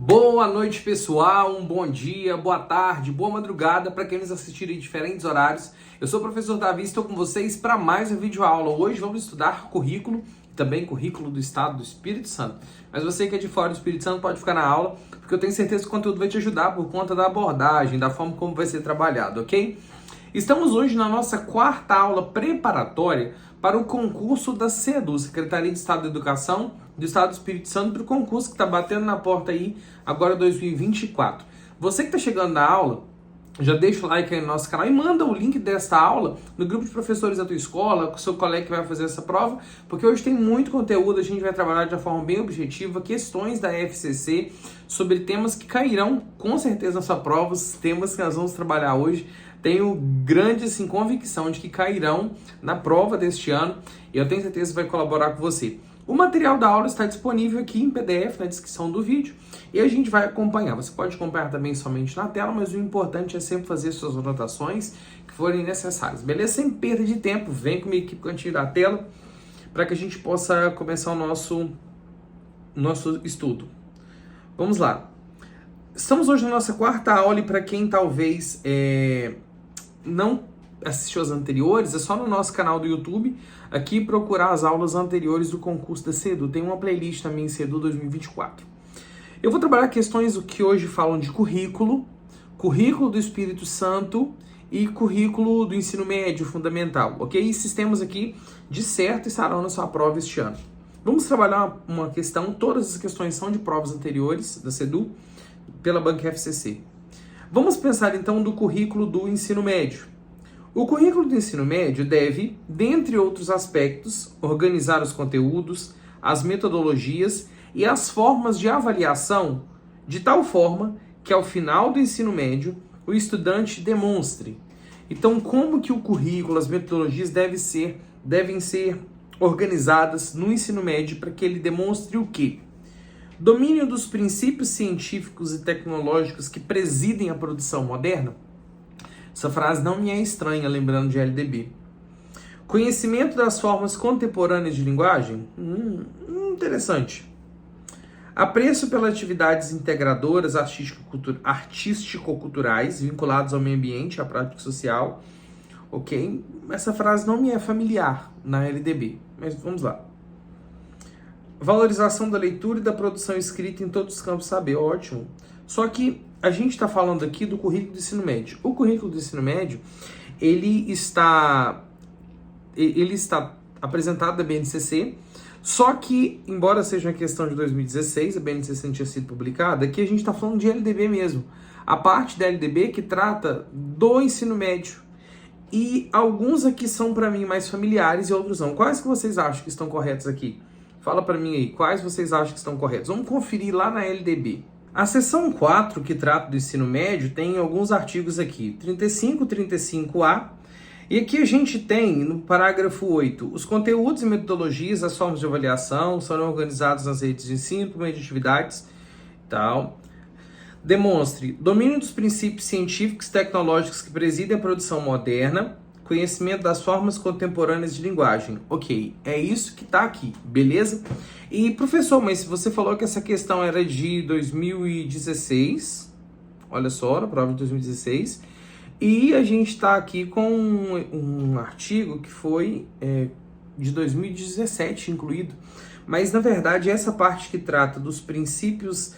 Boa noite, pessoal, um bom dia, boa tarde, boa madrugada para quem nos assistir em diferentes horários. Eu sou o professor Davi e estou com vocês para mais uma videoaula. Hoje vamos estudar currículo, também currículo do Estado do Espírito Santo. Mas você que é de fora do Espírito Santo pode ficar na aula, porque eu tenho certeza que o conteúdo vai te ajudar por conta da abordagem, da forma como vai ser trabalhado, ok? Estamos hoje na nossa quarta aula preparatória para o concurso da SEDU, Secretaria de Estado da Educação do Estado do Espírito Santo, para o concurso que está batendo na porta aí, agora 2024. Você que está chegando na aula, já deixa o like aí no nosso canal e manda o link desta aula no grupo de professores da tua escola, com o seu colega que vai fazer essa prova, porque hoje tem muito conteúdo, a gente vai trabalhar de uma forma bem objetiva, questões da FCC, sobre temas que cairão com certeza na sua prova, os temas que nós vamos trabalhar hoje. Tenho grande convicção de que cairão na prova deste ano e eu tenho certeza que vai colaborar com você. O material da aula está disponível aqui em PDF na descrição do vídeo e a gente vai acompanhar. Você pode acompanhar também somente na tela, mas o importante é sempre fazer suas anotações que forem necessárias, beleza? Sem perda de tempo, vem comigo aqui para o cantinho da tela para que a gente possa começar o nosso estudo. Vamos lá. Estamos hoje na nossa quarta aula e para quem talvez não assistiu as anteriores, é só no nosso canal do YouTube aqui procurar as aulas anteriores do concurso da SEDU. Tem uma playlist também, SEDU 2024. Eu vou trabalhar questões que hoje falam de currículo, currículo do Espírito Santo e currículo do ensino médio fundamental, ok? Esses temas aqui, de certo, estarão na sua prova este ano. Vamos trabalhar uma questão, todas as questões são de provas anteriores da SEDU, pela banca FCC. Vamos pensar então do currículo do ensino médio. O currículo do ensino médio deve, dentre outros aspectos, organizar os conteúdos, as metodologias e as formas de avaliação, de tal forma que ao final do ensino médio o estudante demonstre. Então, como que o currículo, as metodologias devem ser organizadas no ensino médio para que ele demonstre o quê? Domínio dos princípios científicos e tecnológicos que presidem a produção moderna? Essa frase não me é estranha, lembrando de LDB. Conhecimento das formas contemporâneas de linguagem? Interessante. Apreço pelas atividades integradoras artístico-culturais vinculadas ao meio ambiente, à prática social. Ok? Essa frase não me é familiar na LDB, mas vamos lá. Valorização da leitura e da produção escrita em todos os campos saber, ótimo. Só que a gente está falando aqui do currículo do ensino médio. O currículo do ensino médio, ele está apresentado da BNCC, só que, embora seja uma questão de 2016, a BNCC não tinha sido publicada, aqui a gente está falando de LDB mesmo. A parte da LDB que trata do ensino médio. E alguns aqui são para mim mais familiares e outros não. Quais que vocês acham que estão corretos aqui? Fala para mim aí, quais vocês acham que estão corretos? Vamos conferir lá na LDB. A seção 4, que trata do ensino médio, tem alguns artigos aqui, 35, 35A, e aqui a gente tem, no parágrafo 8, os conteúdos e metodologias, as formas de avaliação, serão organizados nas redes de ensino, por meio de atividades e tal. Demonstre domínio dos princípios científicos e tecnológicos que presidem a produção moderna, conhecimento das formas contemporâneas de linguagem. Ok, é isso que está aqui, beleza? E professor, mas você falou que essa questão era de 2016, olha só, na prova de 2016, e a gente está aqui com um artigo que foi de 2017 incluído, mas na verdade essa parte que trata dos princípios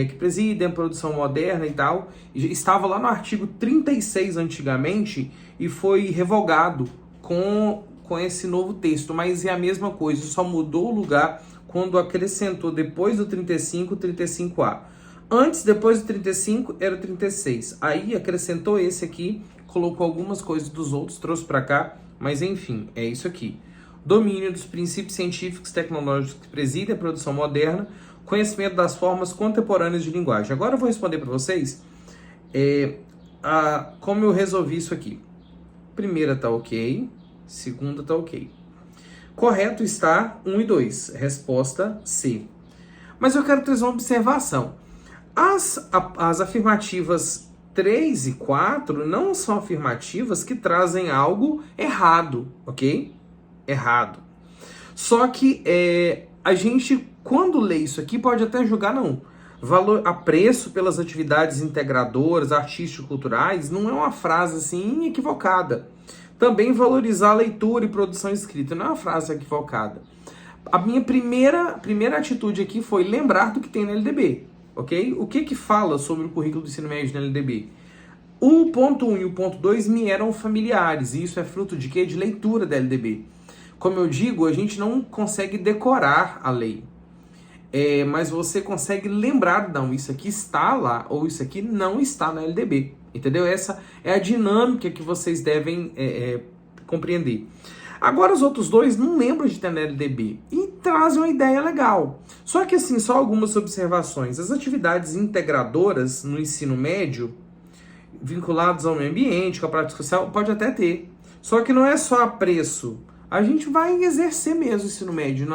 que presidem a produção moderna e tal, estava lá no artigo 36 antigamente e foi revogado com esse novo texto, mas é a mesma coisa, só mudou o lugar quando acrescentou depois do 35, 35A. Antes, depois do 35, era o 36. Aí acrescentou esse aqui, colocou algumas coisas dos outros, trouxe para cá, mas enfim, é isso aqui. Domínio dos princípios científicos e tecnológicos que presidem a produção moderna, conhecimento das formas contemporâneas de linguagem. Agora eu vou responder para vocês como eu resolvi isso aqui. Primeira está ok, segunda está ok. Correto está 1 e 2, resposta C. Mas eu quero trazer uma observação. As afirmativas 3 e 4 não são afirmativas que trazem algo errado, ok? Errado. Só que a gente, quando lê isso aqui, pode até julgar, não. apreço pelas atividades integradoras, artístico-culturais, não é uma frase assim equivocada. Também valorizar a leitura e produção escrita, não é uma frase equivocada. A minha primeira atitude aqui foi lembrar do que tem na LDB, ok? O que fala sobre o currículo do ensino médio na LDB? O ponto 1 e o ponto 2 me eram familiares, e isso é fruto de quê? De leitura da LDB. Como eu digo, a gente não consegue decorar a lei, mas você consegue lembrar, não, isso aqui está lá, ou isso aqui não está na LDB, entendeu? Essa é a dinâmica que vocês devem compreender. Agora os outros dois não lembram de ter na LDB e trazem uma ideia legal. Só que assim, só algumas observações. As atividades integradoras no ensino médio, vinculadas ao meio ambiente, com a prática social, pode até ter. Só que não é só apreço. A gente vai exercer mesmo o ensino médio.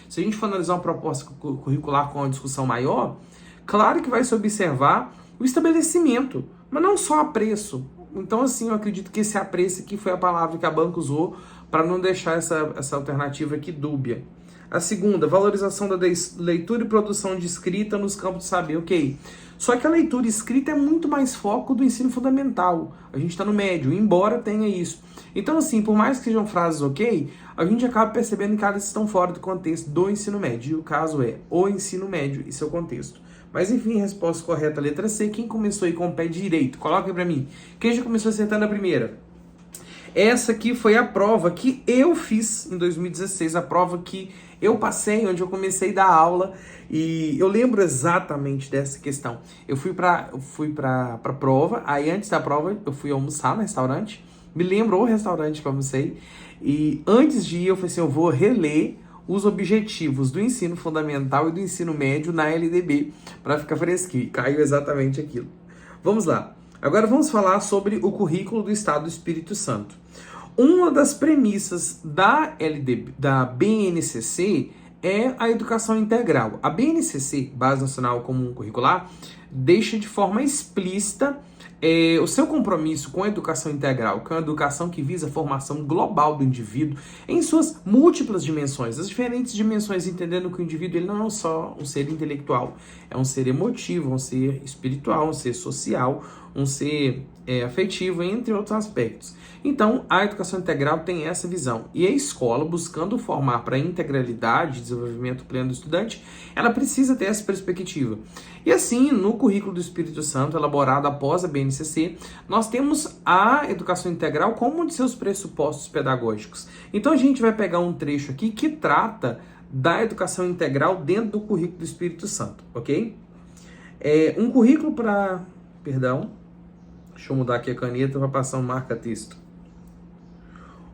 Se a gente for analisar uma proposta curricular com uma discussão maior, claro que vai se observar o estabelecimento, mas não só apreço. Então, assim, eu acredito que esse apreço aqui foi a palavra que a banca usou para não deixar essa alternativa aqui dúbia. A segunda, valorização da leitura e produção de escrita nos campos de saber, ok. Só que a leitura e escrita é muito mais foco do ensino fundamental. A gente está no médio, embora tenha isso. Então, assim, por mais que sejam frases ok, a gente acaba percebendo que elas estão fora do contexto do ensino médio. E o caso é o ensino médio e seu contexto. Mas, enfim, resposta correta, letra C. Quem começou aí com o pé direito? Coloca aí pra mim. Quem já começou acertando a primeira? Essa aqui foi a prova que eu fiz em 2016, a prova que eu passei, onde eu comecei a dar aula, e eu lembro exatamente dessa questão. Eu fui pra prova, aí antes da prova eu fui almoçar no restaurante, me lembro o restaurante que eu almocei, e antes de ir eu falei assim, eu vou reler os objetivos do ensino fundamental e do ensino médio na LDB, para ficar fresquinho, caiu exatamente aquilo. Vamos lá. Agora vamos falar sobre o currículo do Estado do Espírito Santo. Uma das premissas da BNCC é a educação integral. A BNCC, Base Nacional Comum Curricular, deixa de forma explícita o seu compromisso com a educação integral, que é uma educação que visa a formação global do indivíduo em suas múltiplas dimensões, as diferentes dimensões, entendendo que o indivíduo ele não é só um ser intelectual, é um ser emotivo, um ser espiritual, um ser social, um ser afetivo, entre outros aspectos. Então, a educação integral tem essa visão. E a escola, buscando formar para a integralidade, desenvolvimento pleno do estudante, ela precisa ter essa perspectiva. E assim, no currículo do Espírito Santo, elaborado após a BNCC, nós temos a educação integral como um de seus pressupostos pedagógicos. Então, a gente vai pegar um trecho aqui que trata da educação integral dentro do currículo do Espírito Santo, ok? Um currículo para... Perdão, deixa eu mudar aqui a caneta para passar um marca-texto.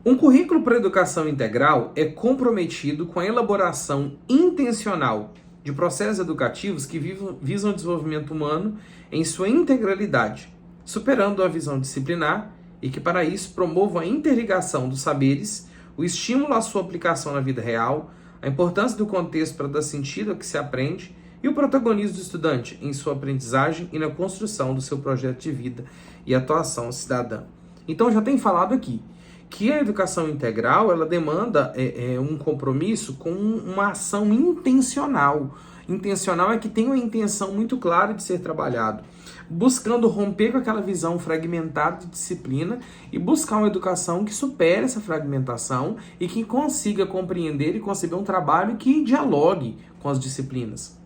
Um currículo para educação integral é comprometido com a elaboração intencional de processos educativos que visam o desenvolvimento humano em sua integralidade, superando a visão disciplinar e que, para isso, promovam a interligação dos saberes, o estímulo à sua aplicação na vida real, a importância do contexto para dar sentido ao que se aprende e o protagonismo do estudante em sua aprendizagem e na construção do seu projeto de vida e atuação cidadã. Então, já tenho falado aqui que a educação integral ela demanda um compromisso com uma ação intencional. Intencional é que tem uma intenção muito clara de ser trabalhado, buscando romper com aquela visão fragmentada de disciplina e buscar uma educação que supere essa fragmentação e que consiga compreender e conceber um trabalho que dialogue com as disciplinas.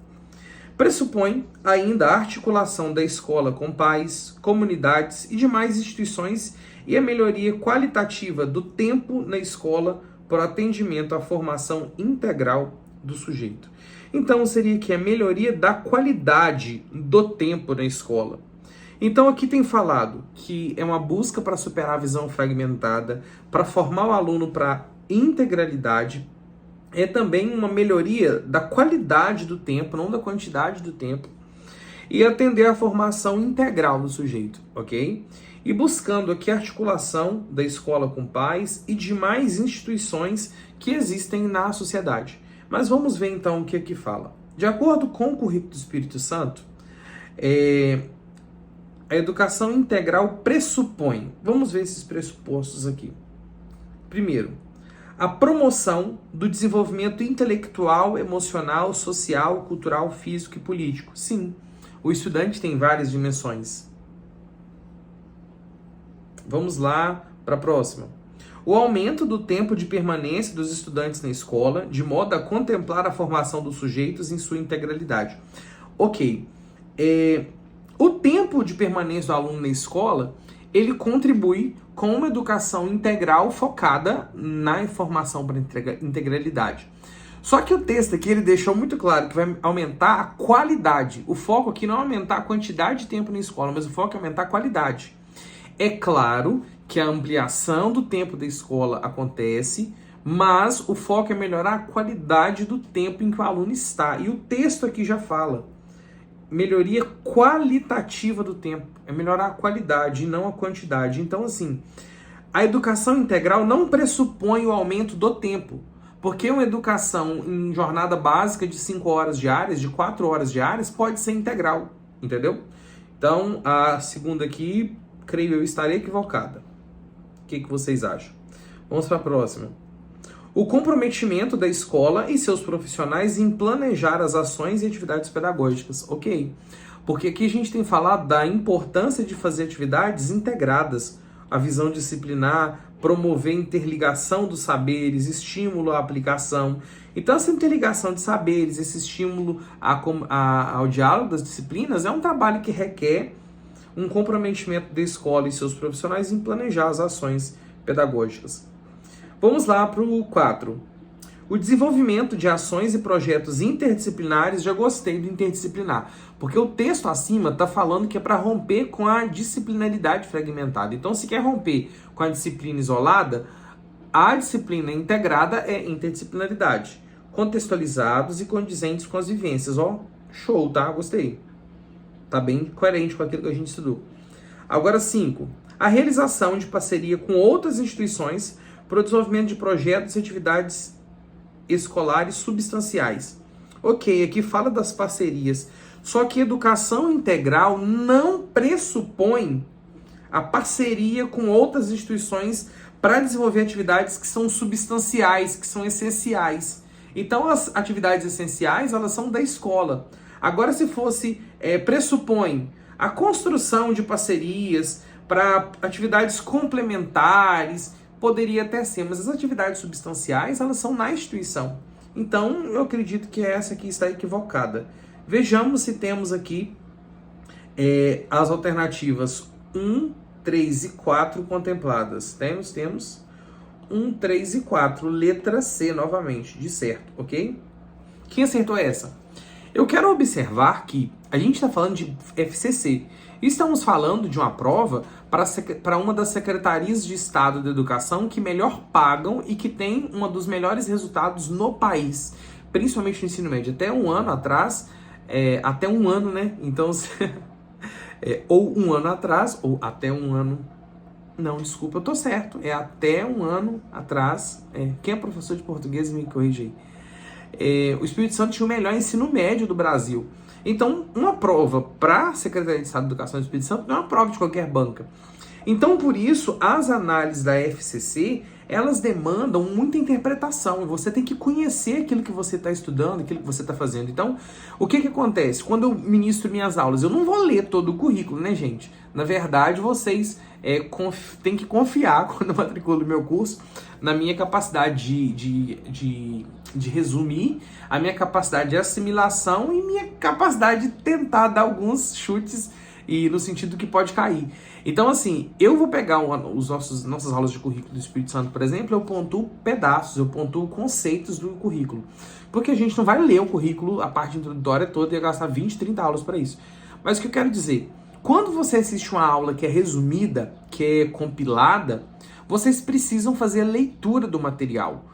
Pressupõe ainda a articulação da escola com pais, comunidades e demais instituições e a melhoria qualitativa do tempo na escola para atendimento à formação integral do sujeito. Então, seria que a melhoria da qualidade do tempo na escola. Então, aqui tem falado que é uma busca para superar a visão fragmentada, para formar o aluno para integralidade. É também uma melhoria da qualidade do tempo, não da quantidade do tempo, e atender à formação integral do sujeito, ok? E buscando aqui a articulação da escola com pais e demais instituições que existem na sociedade. Mas vamos ver então o que aqui fala. De acordo com o currículo do Espírito Santo, a educação integral pressupõe, vamos ver esses pressupostos aqui. Primeiro, A promoção do desenvolvimento intelectual, emocional, social, cultural, físico e político. Sim, o estudante tem várias dimensões. Vamos lá para a próxima. O aumento do tempo de permanência dos estudantes na escola, de modo a contemplar a formação dos sujeitos em sua integralidade. Ok. O tempo de permanência do aluno na escola, ele contribui com uma educação integral focada na formação para integralidade. Só que o texto aqui ele deixou muito claro que vai aumentar a qualidade. O foco aqui não é aumentar a quantidade de tempo na escola, mas o foco é aumentar a qualidade. É claro que a ampliação do tempo da escola acontece, mas o foco é melhorar a qualidade do tempo em que o aluno está. E o texto aqui já fala. Melhoria qualitativa do tempo. É melhorar a qualidade e não a quantidade. Então, assim, a educação integral não pressupõe o aumento do tempo. Porque uma educação em jornada básica de 5 horas diárias, de 4 horas diárias, pode ser integral. Entendeu? Então, a segunda aqui, creio eu, estarei equivocada. O que vocês acham? Vamos para a próxima. O comprometimento da escola e seus profissionais em planejar as ações e atividades pedagógicas. Ok. Porque aqui a gente tem falado da importância de fazer atividades integradas. A visão disciplinar, promover interligação dos saberes, estímulo à aplicação. Então, essa interligação de saberes, esse estímulo ao diálogo das disciplinas é um trabalho que requer um comprometimento da escola e seus profissionais em planejar as ações pedagógicas. Vamos lá para o 4. O desenvolvimento de ações e projetos interdisciplinares, já gostei do interdisciplinar, porque o texto acima está falando que é para romper com a disciplinaridade fragmentada. Então, se quer romper com a disciplina isolada, a disciplina integrada é interdisciplinaridade, contextualizados e condizentes com as vivências. Ó, show, tá? Gostei. Tá bem coerente com aquilo que a gente estudou. Agora, 5. A realização de parceria com outras instituições para o desenvolvimento de projetos e atividades escolares substanciais. Ok, aqui fala das parcerias. Só que educação integral não pressupõe a parceria com outras instituições para desenvolver atividades que são substanciais, que são essenciais. Então, as atividades essenciais, elas são da escola. Agora, se fosse, pressupõe a construção de parcerias para atividades complementares, poderia até ser, mas as atividades substanciais, elas são na instituição. Então, eu acredito que essa aqui está equivocada. Vejamos se temos aqui as alternativas 1, 3 e 4 contempladas. Temos 1, 3 e 4, letra C novamente, de certo, ok? Quem acertou essa? Eu quero observar que a gente está falando de FCC. E estamos falando de uma prova para uma das secretarias de Estado da Educação que melhor pagam e que tem um dos melhores resultados no país, principalmente no ensino médio. Até um ano atrás, até um ano, né? Então, ou um ano atrás, ou até um ano... Não, desculpa, eu tô certo. É até um ano atrás. Quem é professor de português me corrige aí. O Espírito Santo tinha o melhor ensino médio do Brasil. Então, uma prova para a Secretaria de Estado da Educação do Espírito Santo não é uma prova de qualquer banca. Então, por isso, as análises da FCC, elas demandam muita interpretação. E você tem que conhecer aquilo que você está estudando, aquilo que você está fazendo. Então, o que acontece? Quando eu ministro minhas aulas, eu não vou ler todo o currículo, né, gente? Na verdade, vocês têm que confiar, quando eu matriculo meu curso, na minha capacidade de resumir, a minha capacidade de assimilação e minha capacidade de tentar dar alguns chutes e no sentido que pode cair. Então, assim, eu vou pegar nossas aulas de currículo do Espírito Santo, por exemplo, eu pontuo pedaços, eu pontuo conceitos do currículo. Porque a gente não vai ler o currículo, a parte introdutória toda, e ia gastar 20, 30 aulas para isso. Mas o que eu quero dizer, quando você assiste uma aula que é resumida, que é compilada, vocês precisam fazer a leitura do material.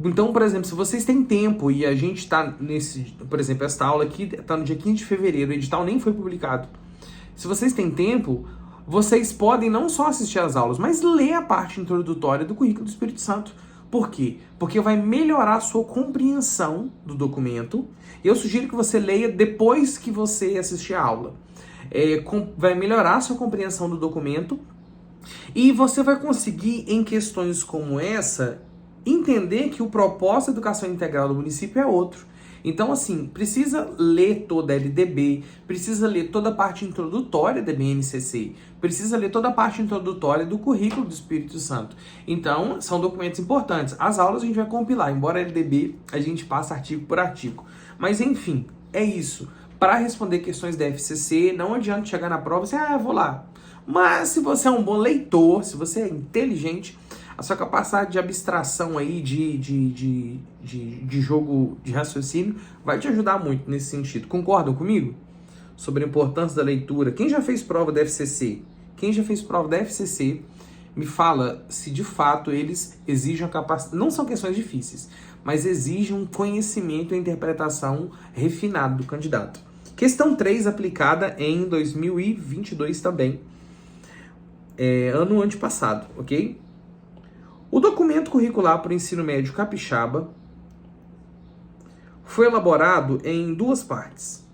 Então, por exemplo, se vocês têm tempo e a gente está por exemplo, esta aula aqui está no dia 15 de fevereiro, o edital nem foi publicado. Se vocês têm tempo, vocês podem não só assistir às aulas, mas ler a parte introdutória do currículo do Espírito Santo. Por quê? Porque vai melhorar a sua compreensão do documento. E eu sugiro que você leia depois que você assistir a aula. Vai melhorar a sua compreensão do documento e você vai conseguir, em questões como essa, entender que o propósito da educação integral do município é outro. Então, assim, precisa ler toda a LDB, precisa ler toda a parte introdutória da BNCC, precisa ler toda a parte introdutória do currículo do Espírito Santo. Então, são documentos importantes. As aulas a gente vai compilar, embora a LDB a gente passa artigo por artigo. Mas, enfim, é isso. Para responder questões da FCC, não adianta chegar na prova e dizer, eu vou lá. Mas se você é um bom leitor, se você é inteligente, a sua capacidade de abstração aí, de jogo de raciocínio, vai te ajudar muito nesse sentido. Concordam comigo? Sobre a importância da leitura. Quem já fez prova da FCC? Quem já fez prova da FCC, me fala se de fato eles exigem a capacidade... Não são questões difíceis, mas exigem um conhecimento e interpretação refinado do candidato. Questão 3, aplicada em 2022 também. Ano antepassado, ok? O documento curricular para o ensino médio capixaba foi elaborado em 2 partes.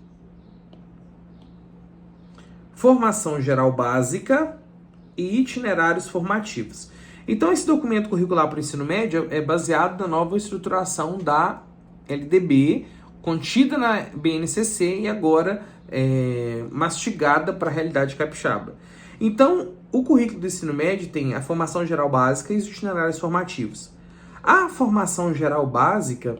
Formação geral básica e itinerários formativos. Então, esse documento curricular para o ensino médio é baseado na nova estruturação da LDB, contida na BNCC e agora mastigada para a realidade capixaba. Então, o currículo do ensino médio tem a formação geral básica e os itinerários formativos. A formação geral básica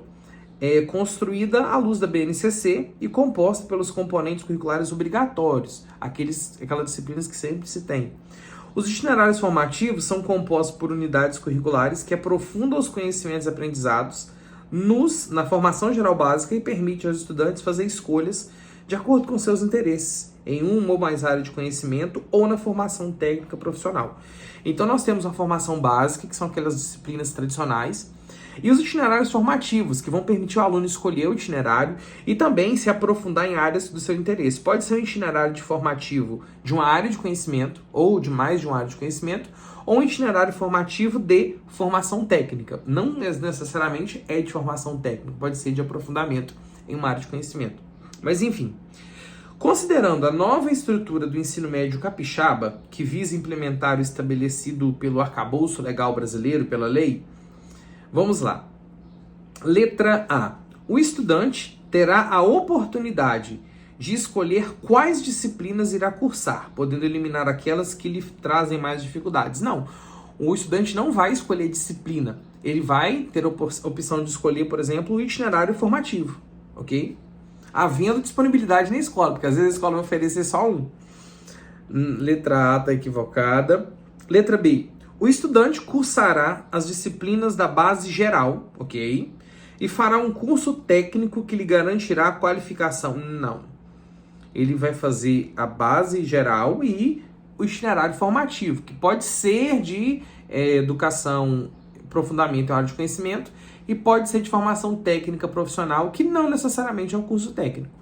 é construída à luz da BNCC e composta pelos componentes curriculares obrigatórios, aquelas disciplinas que sempre se tem. Os itinerários formativos são compostos por unidades curriculares que aprofundam os conhecimentos aprendizados na formação geral básica e permite aos estudantes fazer escolhas de acordo com seus interesses, em uma ou mais área de conhecimento ou na formação técnica profissional. Então nós temos a formação básica, que são aquelas disciplinas tradicionais, e os itinerários formativos, que vão permitir o aluno escolher o itinerário e também se aprofundar em áreas do seu interesse. Pode ser um itinerário formativo de uma área de conhecimento, ou de mais de uma área de conhecimento, ou um itinerário formativo de formação técnica. Não necessariamente é de formação técnica, pode ser de aprofundamento em uma área de conhecimento. Mas enfim, considerando a nova estrutura do ensino médio capixaba, que visa implementar o estabelecido pelo arcabouço legal brasileiro, pela lei, vamos lá. Letra A. O estudante terá a oportunidade de escolher quais disciplinas irá cursar, podendo eliminar aquelas que lhe trazem mais dificuldades. Não, o estudante não vai escolher disciplina. Ele vai ter a opção de escolher, por exemplo, o itinerário formativo, ok? Havendo disponibilidade na escola, porque às vezes a escola vai oferecer só um. Letra A está equivocada. Letra B. O estudante cursará as disciplinas da base geral, ok? E fará um curso técnico que lhe garantirá a qualificação. Não. Ele vai fazer a base geral e o itinerário formativo, que pode ser de educação, aprofundamento em área de conhecimento, e pode ser de formação técnica profissional, que não necessariamente é um curso técnico.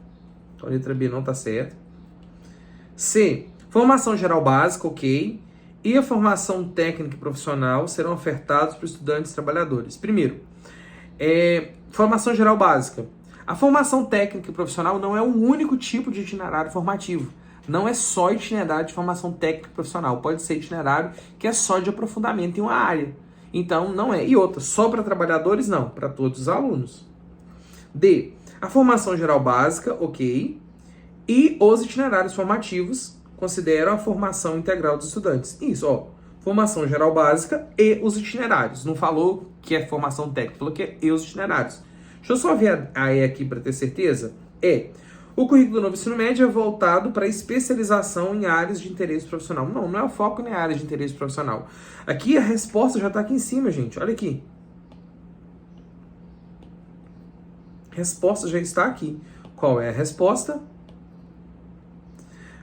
Então a letra B não está certa. C. Formação geral básica, ok. E a formação técnica e profissional serão ofertados para estudantes trabalhadores. Primeiro, formação geral básica. A formação técnica e profissional não é o único tipo de itinerário formativo. Não é só itinerário de formação técnica e profissional. Pode ser itinerário que é só de aprofundamento em uma área. Então, não é. E outra, só para trabalhadores? Não, para todos os alunos. D. A formação geral básica, ok. E os itinerários formativos consideram a formação integral dos estudantes. Isso, ó. Formação geral básica e os itinerários. Não falou que é formação técnica, falou que é e os itinerários. Deixa eu só ver a E aqui para ter certeza. O currículo do novo ensino médio é voltado para especialização em áreas de interesse profissional. Não, não é o foco nem área de interesse profissional. Aqui a resposta já está aqui em cima, gente. Olha aqui. A resposta já está aqui. Qual é a resposta?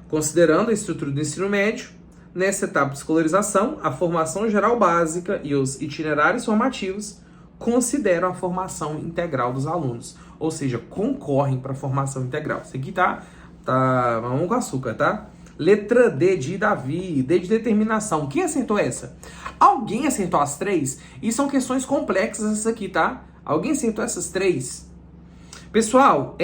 Considerando a estrutura do ensino médio, nessa etapa de escolarização, a formação geral básica e os itinerários formativos consideram a formação integral dos alunos, ou seja, concorrem para a formação integral. Isso aqui tá mamão com açúcar, tá? Letra D de Davi, D de determinação. Quem acertou essa? Alguém acertou as 3? E são questões complexas essas aqui, tá? Alguém acertou essas 3? Pessoal,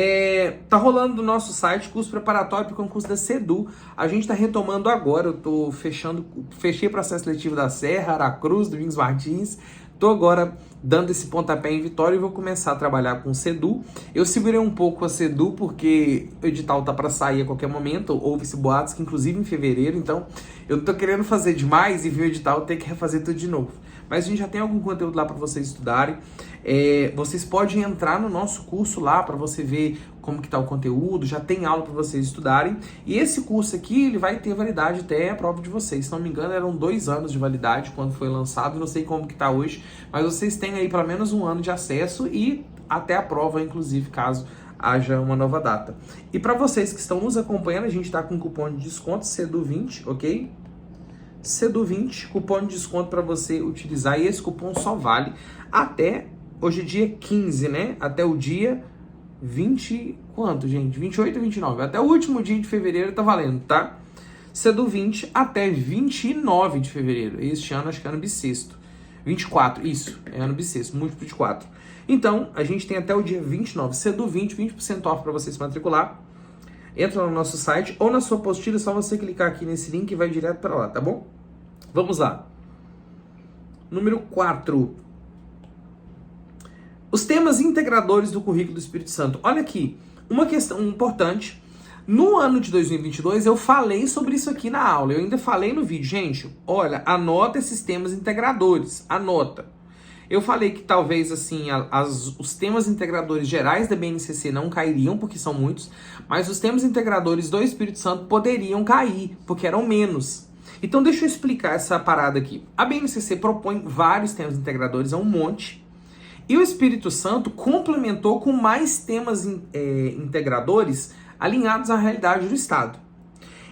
tá rolando no nosso site curso preparatório para o concurso da SEDU. A gente tá retomando agora, eu tô fechei processo seletivo da Serra, Aracruz, Domingos Martins. Estou agora dando esse pontapé em Vitória e vou começar a trabalhar com o Sedu. Eu segurei um pouco a Sedu porque o edital tá para sair a qualquer momento, houve-se boatos que inclusive em fevereiro, então eu não tô querendo fazer demais e ver o edital ter que refazer tudo de novo. Mas a gente já tem algum conteúdo lá para vocês estudarem. Vocês podem entrar no nosso curso lá para você ver como que tá o conteúdo, já tem aula para vocês estudarem. E esse curso aqui, ele vai ter validade até a prova de vocês. Se não me engano, eram 2 anos de validade quando foi lançado, não sei como que tá hoje, mas vocês têm aí pelo menos 1 ano de acesso e até a prova, inclusive, caso haja uma nova data. E para vocês que estão nos acompanhando, a gente tá com cupom de desconto CEDU20, ok? CEDU20, cupom de desconto para você utilizar, e esse cupom só vale até, hoje é dia 15, né? Até o dia 20, quanto, gente? 28 ou 29? Até o último dia de fevereiro tá valendo, tá? CEDU20 até 29 de fevereiro. Este ano acho que é ano bissexto. 24, isso, é ano bissexto, múltiplo de 4. Então, a gente tem até o dia 29. CEDU20, 20% off para você se matricular. Entra no nosso site ou na sua apostila, é só você clicar aqui nesse link e vai direto para lá, tá bom? Vamos lá. Número 4. Os temas integradores do currículo do Espírito Santo. Olha aqui, uma questão importante. No ano de 2022, eu falei sobre isso aqui na aula. Eu ainda falei no vídeo. Gente, olha, anota esses temas integradores. Anota. Eu falei que talvez, assim, os temas integradores gerais da BNCC não cairiam, porque são muitos, mas os temas integradores do Espírito Santo poderiam cair, porque eram menos. Então, deixa eu explicar essa parada aqui. A BNCC propõe vários temas integradores, é um monte, e o Espírito Santo complementou com mais temas integradores alinhados à realidade do Estado.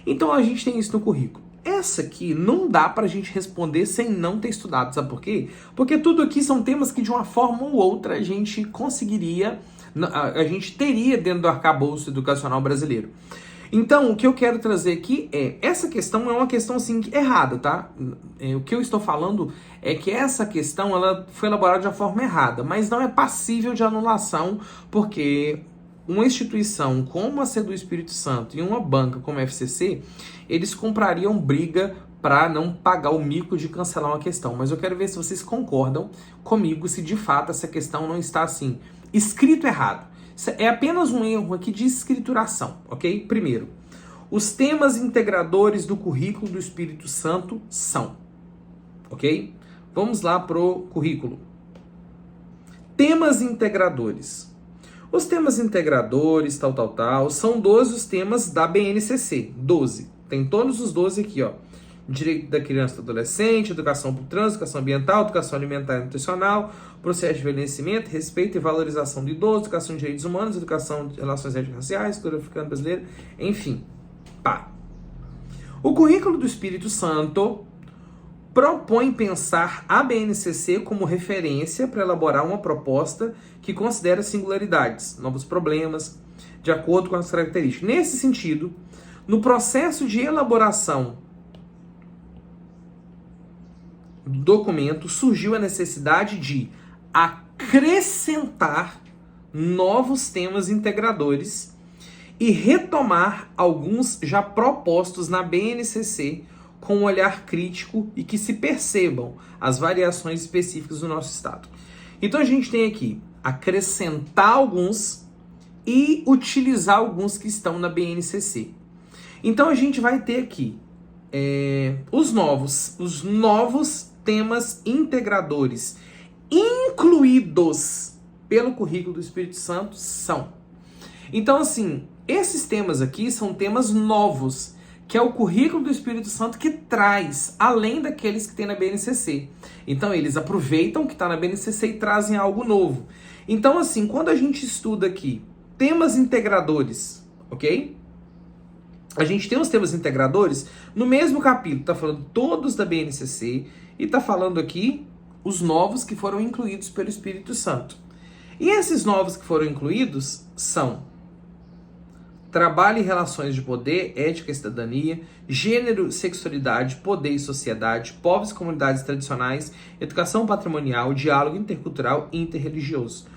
Então, a gente tem isso no currículo. Essa aqui não dá pra gente responder sem não ter estudado, sabe por quê? Porque tudo aqui são temas que de uma forma ou outra a gente conseguiria, a gente teria dentro do arcabouço educacional brasileiro. Então, o que eu quero trazer aqui essa questão é uma questão assim errada, tá? O que eu estou falando é que essa questão ela foi elaborada de uma forma errada, mas não é passível de anulação, porque uma instituição como a CEDU Espírito Santo e uma banca como a FCC, eles comprariam briga para não pagar o mico de cancelar uma questão. Mas eu quero ver se vocês concordam comigo, se de fato essa questão não está assim, escrito errado. É apenas um erro aqui de escrituração, ok? Primeiro, os temas integradores do currículo do Espírito Santo são, ok? Vamos lá pro currículo. Temas integradores. Os temas integradores, são 12 os temas da BNCC, 12. Tem todos os 12 aqui, ó. Direito da criança e do adolescente, educação para o trânsito, educação ambiental, educação alimentar e nutricional, processo de envelhecimento, respeito e valorização do idoso, educação de direitos humanos, educação de relações étnico-raciais, cultura africana brasileira, enfim. Pá. O currículo do Espírito Santo propõe pensar a BNCC como referência para elaborar uma proposta que considera singularidades, novos problemas, de acordo com as características. Nesse sentido, no processo de elaboração do documento, surgiu a necessidade de acrescentar novos temas integradores e retomar alguns já propostos na BNCC com um olhar crítico e que se percebam as variações específicas do nosso estado. Então a gente tem aqui acrescentar alguns e utilizar alguns que estão na BNCC. Então a gente vai ter aqui os novos temas integradores incluídos pelo currículo do Espírito Santo são. Então, assim, esses temas aqui são temas novos, que é o currículo do Espírito Santo que traz, além daqueles que tem na BNCC. Então, eles aproveitam que está na BNCC e trazem algo novo. Então, assim, quando a gente estuda aqui temas integradores, ok? A gente tem os temas integradores no mesmo capítulo, está falando todos da BNCC e está falando aqui os novos que foram incluídos pelo Espírito Santo. E esses novos que foram incluídos são trabalho e relações de poder, ética e cidadania, gênero, sexualidade, poder e sociedade, povos e comunidades tradicionais, educação patrimonial, diálogo intercultural e interreligioso.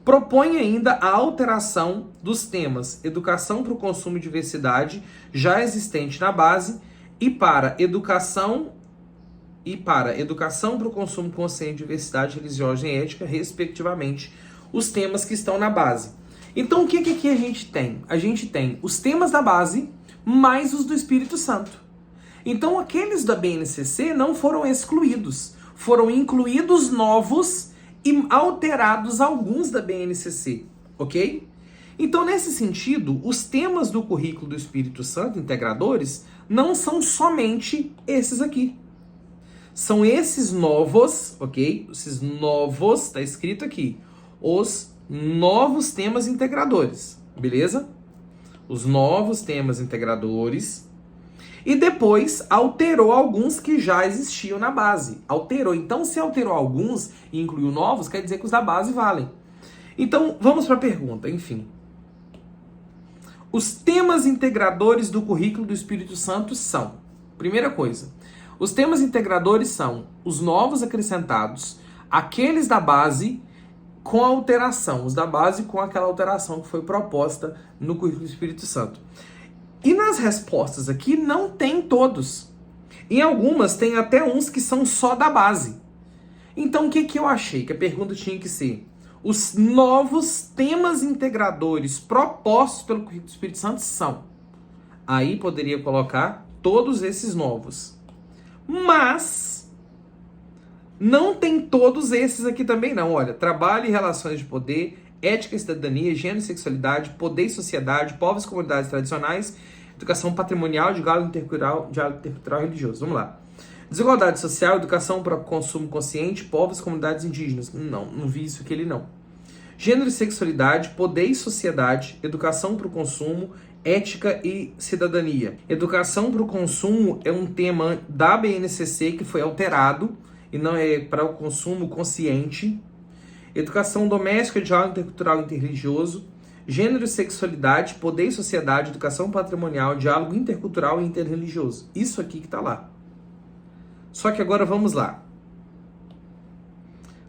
Propõe ainda a alteração dos temas educação para o consumo e diversidade, já existente na base, e para educação e para Educação para o Consumo Consciente, Diversidade Religiosa e Ética, respectivamente, os temas que estão na base. Então, o que aqui a gente tem? A gente tem os temas da base mais os do Espírito Santo. Então, aqueles da BNCC não foram excluídos, foram incluídos novos e alterados alguns da BNCC, ok? Então, nesse sentido, os temas do currículo do Espírito Santo, integradores, não são somente esses aqui. São esses novos, ok? Esses novos, tá escrito aqui, os novos temas integradores, beleza? Os novos temas integradores. E depois alterou alguns que já existiam na base. Alterou. Então, se alterou alguns e incluiu novos, quer dizer que os da base valem. Então, vamos para a pergunta, enfim. Os temas integradores do currículo do Espírito Santo são, primeira coisa, os temas integradores são os novos acrescentados, aqueles da base com alteração, os da base com aquela alteração que foi proposta no currículo do Espírito Santo. E nas respostas aqui não tem todos. Em algumas tem até uns que são só da base. Então o que eu achei? Que a pergunta tinha que ser: os novos temas integradores propostos pelo currículo do Espírito Santo são. Aí poderia colocar todos esses novos. Mas não tem todos esses aqui também não. Olha, trabalho e relações de poder, ética e cidadania, gênero e sexualidade, poder e sociedade, povos e comunidades tradicionais, educação patrimonial, diálogo intercultural e religioso. Vamos lá. Desigualdade social, educação para consumo consciente, povos e comunidades indígenas. Não vi isso aqui, ele não. Gênero e sexualidade, poder e sociedade, educação para o consumo, ética e cidadania. Educação para o consumo é um tema da BNCC que foi alterado e não é para o consumo consciente. Educação doméstica, diálogo intercultural e interreligioso. Gênero e sexualidade, poder e sociedade, educação patrimonial, diálogo intercultural e interreligioso. Isso aqui que está lá. Só que agora vamos lá.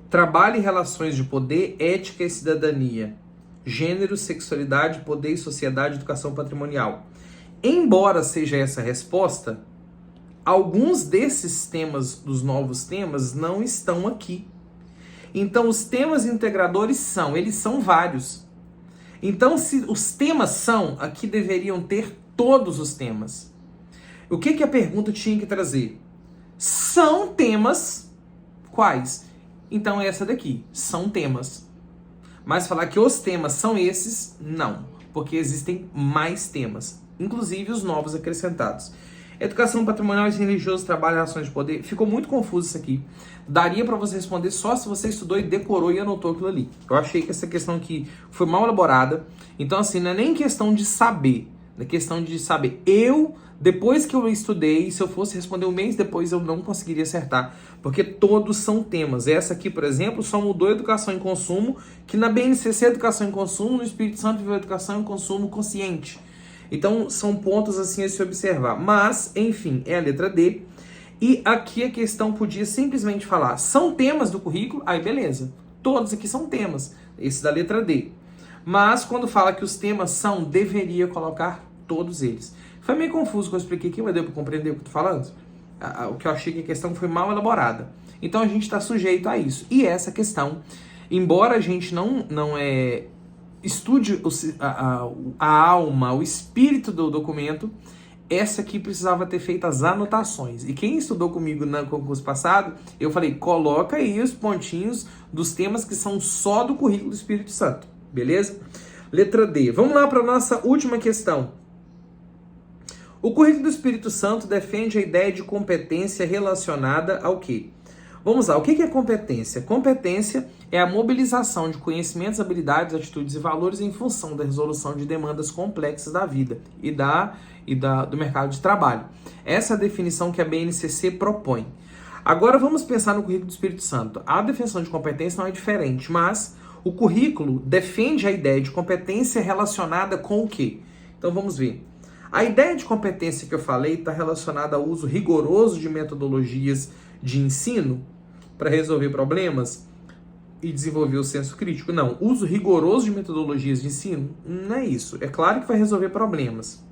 Trabalho e relações de poder, ética e cidadania. Gênero, sexualidade, poder e sociedade, educação patrimonial. Embora seja essa a resposta, alguns desses temas, dos novos temas, não estão aqui. Então, os temas integradores eles são vários. Então, se os temas são, aqui deveriam ter todos os temas. O que a pergunta tinha que trazer? São temas quais? Então, essa daqui, são temas. Mas falar que os temas são esses, não. Porque existem mais temas, inclusive os novos acrescentados. Educação patrimonial e religioso, trabalho e relações de poder. Ficou muito confuso isso aqui. Daria para você responder só se você estudou e decorou e anotou aquilo ali. Eu achei que essa questão aqui foi mal elaborada. Então, assim, não é nem questão de saber. É questão de saber. Depois que eu estudei, se eu fosse responder um mês depois, eu não conseguiria acertar. Porque todos são temas. Essa aqui, por exemplo, só mudou educação em consumo, que na BNCC é educação em consumo, no Espírito Santo viu educação em consumo consciente. Então, são pontos assim a se observar. Mas, enfim, é a letra D. E aqui a questão podia simplesmente falar, são temas do currículo? Aí, beleza. Todos aqui são temas. Esse da letra D. Mas, quando fala que os temas são, deveria colocar todos eles. Foi meio confuso que eu expliquei aqui, mas deu para compreender o que eu tô falando? O que eu achei que a questão foi mal elaborada. Então, a gente está sujeito a isso. E essa questão, embora a gente não estude a alma, o espírito do documento, essa aqui precisava ter feito as anotações. E quem estudou comigo no concurso passado, eu falei, coloca aí os pontinhos dos temas que são só do currículo do Espírito Santo. Beleza? Letra D. Vamos lá para a nossa última questão. O currículo do Espírito Santo defende a ideia de competência relacionada ao quê? Vamos lá, o que é competência? Competência é a mobilização de conhecimentos, habilidades, atitudes e valores em função da resolução de demandas complexas da vida e do mercado de trabalho. Essa é a definição que a BNCC propõe. Agora vamos pensar no currículo do Espírito Santo. A definição de competência não é diferente, mas o currículo defende a ideia de competência relacionada com o quê? Então vamos ver. A ideia de competência que eu falei está relacionada ao uso rigoroso de metodologias de ensino para resolver problemas e desenvolver o senso crítico. Não, uso rigoroso de metodologias de ensino não é isso. É claro que vai resolver problemas.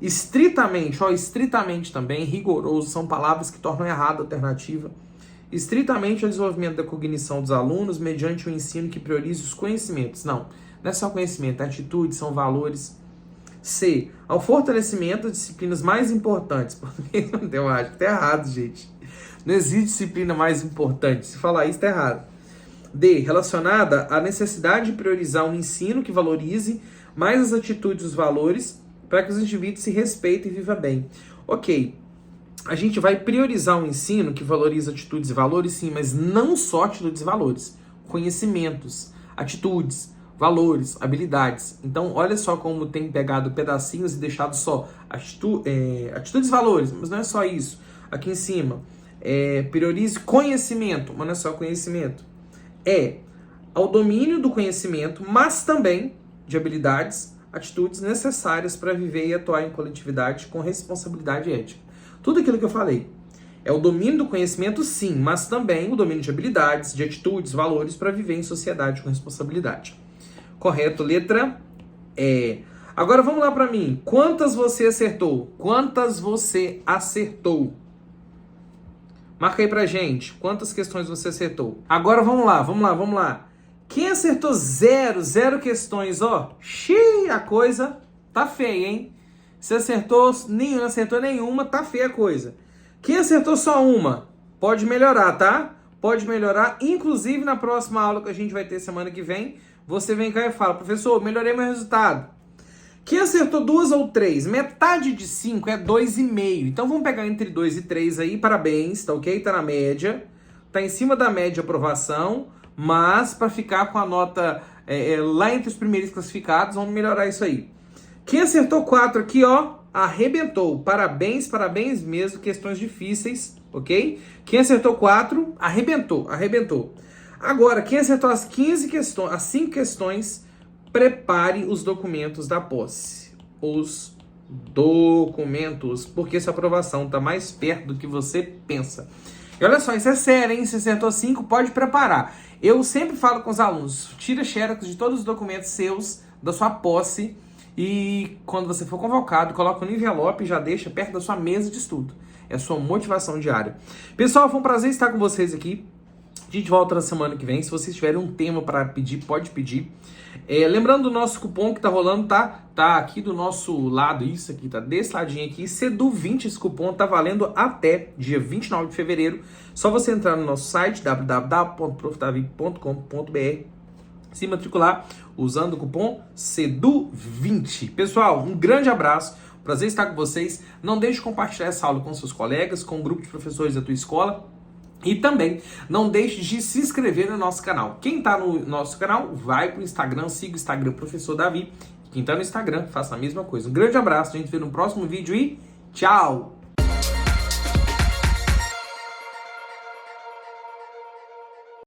Estritamente, estritamente também, rigoroso, são palavras que tornam errada a alternativa. Estritamente ao desenvolvimento da cognição dos alunos mediante um ensino que priorize os conhecimentos. Não é só conhecimento, é atitude, são valores. C. Ao fortalecimento das disciplinas mais importantes. Português matemático, tá errado, gente. Não existe disciplina mais importante. Se falar isso, tá errado. D. Relacionada à necessidade de priorizar um ensino que valorize mais as atitudes e os valores para que os indivíduos se respeitem e vivam bem. Ok. A gente vai priorizar um ensino que valoriza atitudes e valores, sim, mas não só atitudes e valores. Conhecimentos, atitudes, valores, habilidades. Então, olha só como tem pegado pedacinhos e deixado só atitudes e valores, mas não é só isso. Aqui em cima, priorize conhecimento, mas não é só conhecimento. Ao domínio do conhecimento, mas também de habilidades, atitudes necessárias para viver e atuar em coletividade com responsabilidade ética. Tudo aquilo que eu falei. É o domínio do conhecimento, sim, mas também o domínio de habilidades, de atitudes, valores para viver em sociedade com responsabilidade. Correto, letra E. Agora vamos lá para mim. Quantas você acertou? Quantas você acertou? Marca aí pra gente. Quantas questões você acertou? Agora vamos lá. Quem acertou zero questões, xiii, a coisa tá feia, hein? Se acertou nenhuma, tá feia a coisa. Quem acertou só uma, pode melhorar, tá? Pode melhorar, inclusive na próxima aula que a gente vai ter semana que vem, você vem cá e fala, professor, melhorei meu resultado. Quem acertou 2 ou 3, metade de 5 é 2,5. Então vamos pegar entre 2 e 3 aí, parabéns, tá ok? Tá na média, tá em cima da média de aprovação, mas para ficar com a nota lá entre os primeiros classificados, vamos melhorar isso aí. Quem acertou 4 aqui, arrebentou. Parabéns mesmo, questões difíceis, ok? Quem acertou 4, arrebentou. Agora, quem acertou as 5 questões, prepare os documentos da posse. Os documentos, porque sua aprovação está mais perto do que você pensa. E olha só, isso é sério, hein? Se acertou 5, pode preparar. Eu sempre falo com os alunos, tira xerox de todos os documentos seus, da sua posse, e quando você for convocado, coloca no envelope e já deixa perto da sua mesa de estudo. É a sua motivação diária. Pessoal, foi um prazer estar com vocês aqui. A gente volta na semana que vem. Se vocês tiverem um tema para pedir, pode pedir. Lembrando do nosso cupom que tá rolando, tá aqui do nosso lado, isso aqui, tá desse ladinho aqui, CEDU20, esse cupom tá valendo até dia 29 de fevereiro. Só você entrar no nosso site, www.profdavi.com.br, se matricular usando o cupom CEDU20. Pessoal, um grande abraço, prazer estar com vocês. Não deixe de compartilhar essa aula com seus colegas, com o grupo de professores da tua escola. E também não deixe de se inscrever no nosso canal. Quem está no nosso canal, vai para o Instagram, siga o Instagram Professor Davi. Quem está no Instagram, faça a mesma coisa. Um grande abraço, a gente se vê no próximo vídeo e tchau!